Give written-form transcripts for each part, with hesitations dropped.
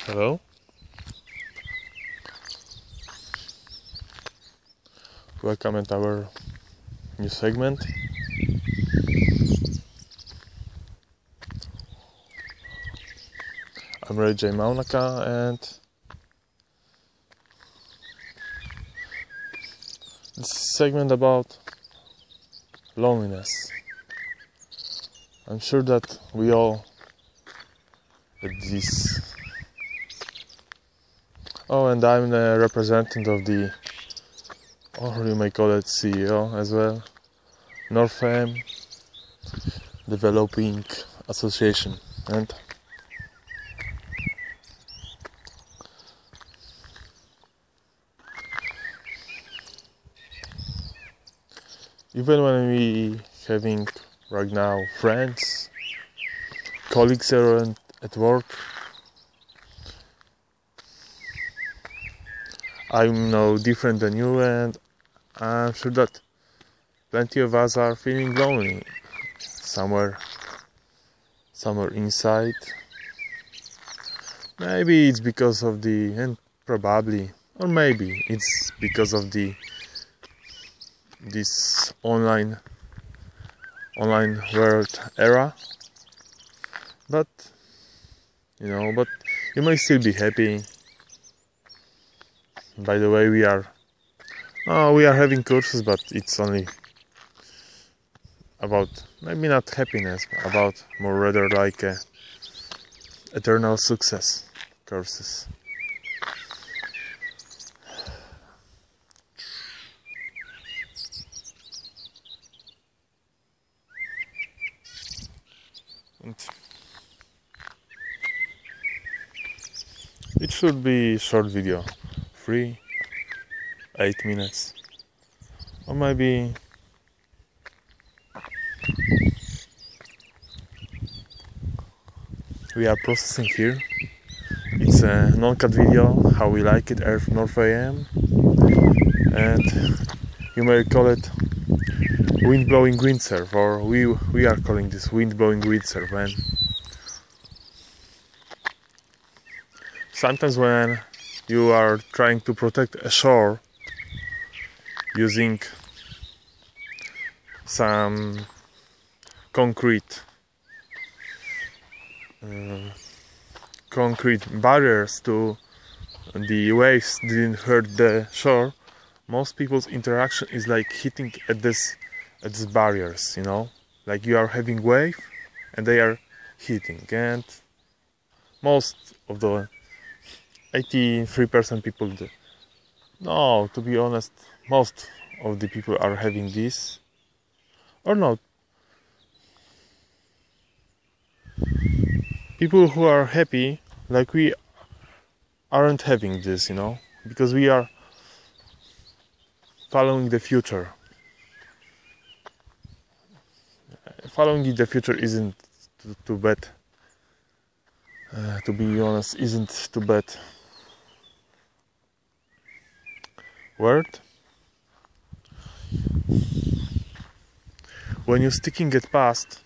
Hello, welcome at our new segment. I'm Ray J. Maunaka, and this is a segment about loneliness. I'm sure that we all at this. Oh, and I'm the representative of the, or you may call it CEO as well, NorthAm Developing Association. And even when we having right now friends, colleagues around at work, I'm no different than you, and I'm sure that plenty of us are feeling lonely somewhere inside. Maybe it's because of and probably, or maybe it's because of this online world era. But you may still be happy. By the way, we are having courses, but it's only about maybe not happiness, but about more rather like eternal success courses. And it should be a short video. 8 minutes, or maybe we are processing here. It's a non-cut video, how we like it, NorthAm, and you may call it wind blowing windsurf, or we are calling this wind blowing windsurf. And sometimes when you are trying to protect a shore using some concrete barriers to the waves didn't hurt the shore, most people's interaction is like hitting at these barriers, like you are having wave and they are hitting, and most of the 83% people do. No, to be honest, most of the people are having this, or not. People who are happy, like we, aren't having this, because we are following the future. Following the future isn't too bad. To be honest, isn't too bad word. When you're sticking at past,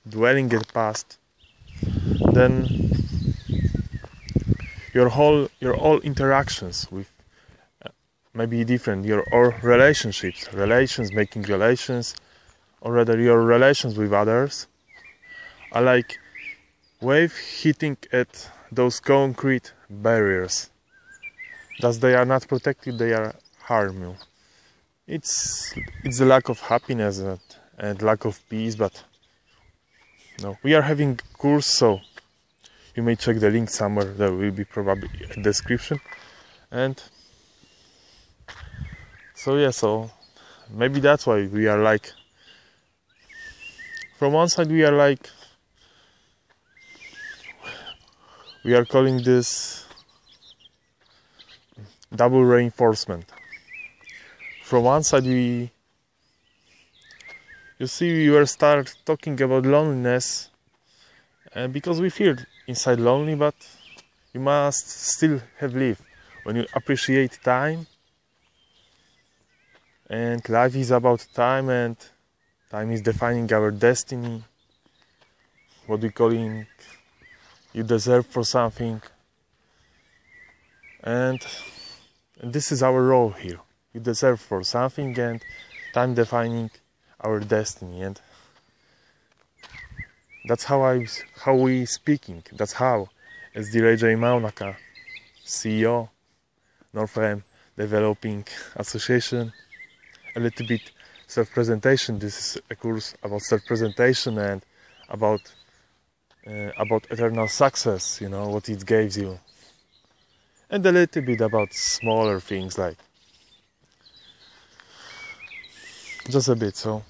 dwelling at past, then your all interactions with maybe different, your all making relations, or rather your relations with others are like wave hitting at those concrete barriers. Thus they are not protected, they are harm you. It's a lack of happiness and lack of peace, but no. We are having course, so you may check the link somewhere. There will be probably a description. And so maybe that's why we are like, from one side we are calling this double reinforcement. From one side we were start talking about loneliness, because we feel inside lonely, but you must still have lived. When you appreciate time, and life is about time, and time is defining our destiny, what we calling you deserve for something, and this is our role here. We deserve for something, and time defining our destiny, and that's how we speaking. That's how, as DJ Maunaka, CEO, NorthAm Developing Association, a little bit self-presentation. This is a course about self-presentation and about eternal success, you know, what it gives you. And a little bit about smaller things, like just a bit. So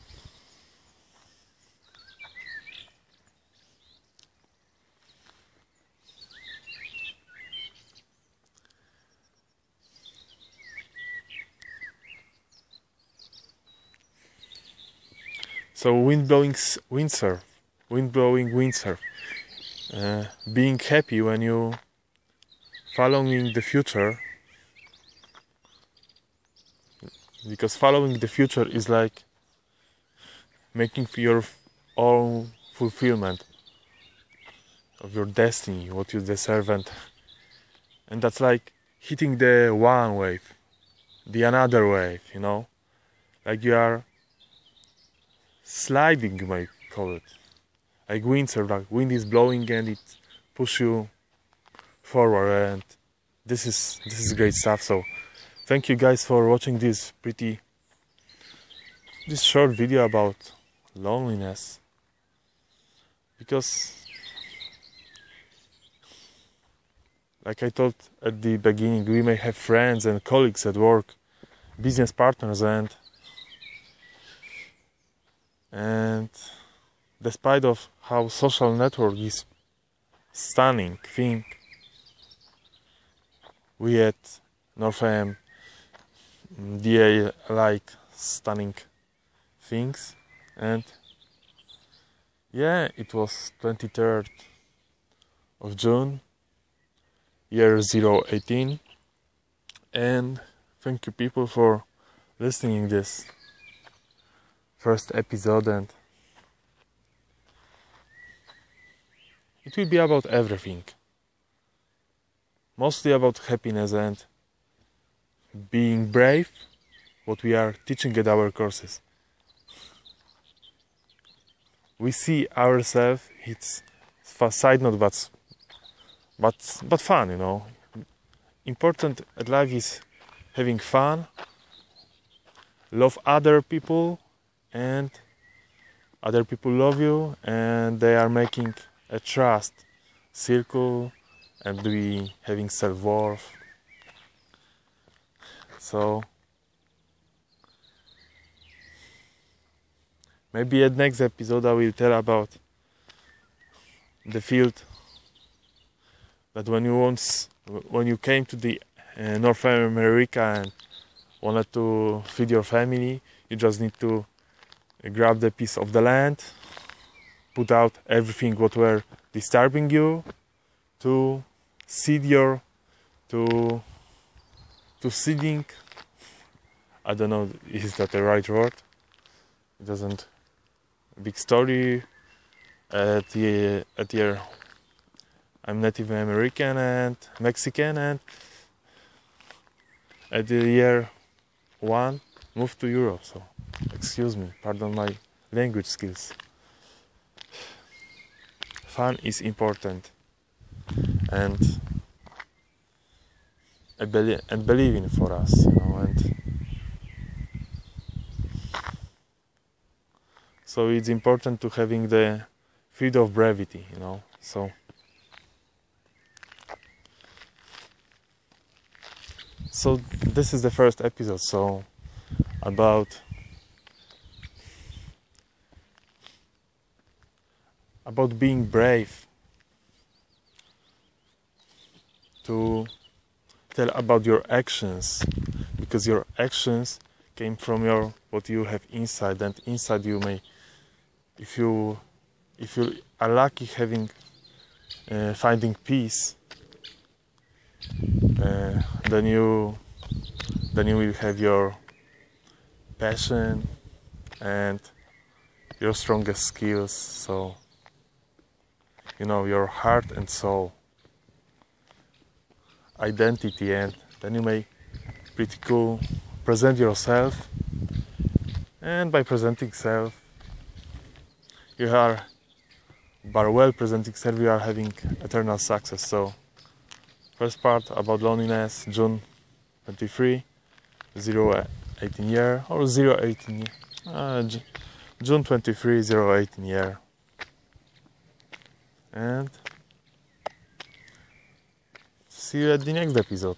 wind blowing windsurf, being happy when you following the future, because following the future is like making for your own fulfillment of your destiny, what you deserve, and that's like hitting the one wave, the another wave, you know, like you are sliding, you might call it, like windsurf, like wind is blowing and it pushes you forward, and this is great stuff. So thank you guys for watching this short video about loneliness, because like I told at the beginning, we may have friends and colleagues at work, business partners, and despite of how social network is stunning thing, we at NorthAm DA like stunning things. And yeah, it was 23rd of June, year 018, and thank you people for listening this first episode, and it will be about everything, mostly about happiness and being brave, what we are teaching at our courses. We see ourselves, it's a side note, but fun, you know. Important at life is having fun, love other people, and other people love you, and they are making a trust circle, and we having self-worth. So maybe at next episode I will tell about the field that when you came to the North America and wanted to feed your family, you just need to grab the piece of the land, put out everything what were disturbing you, to seed to seeding. I don't know, is that the right word? It doesn't. Big story. I'm Native American and Mexican, and at the year 1 moved to Europe. So excuse me, pardon my language skills. Fun is important, and believing for us, you know, and so it's important to having the field of bravity, you know. So this is the first episode, so about being brave, to tell about your actions, because your actions came from what you have inside, and inside you may, if you are lucky finding peace, then you will have your passion and your strongest skills, so you know, your heart and soul. identity, and then you may pretty cool present yourself, and by presenting self you are, by well presenting self, you are having eternal success. So first part about loneliness, June 23, 018 year, or 018 June 23, 018 year. And see you at the next episode.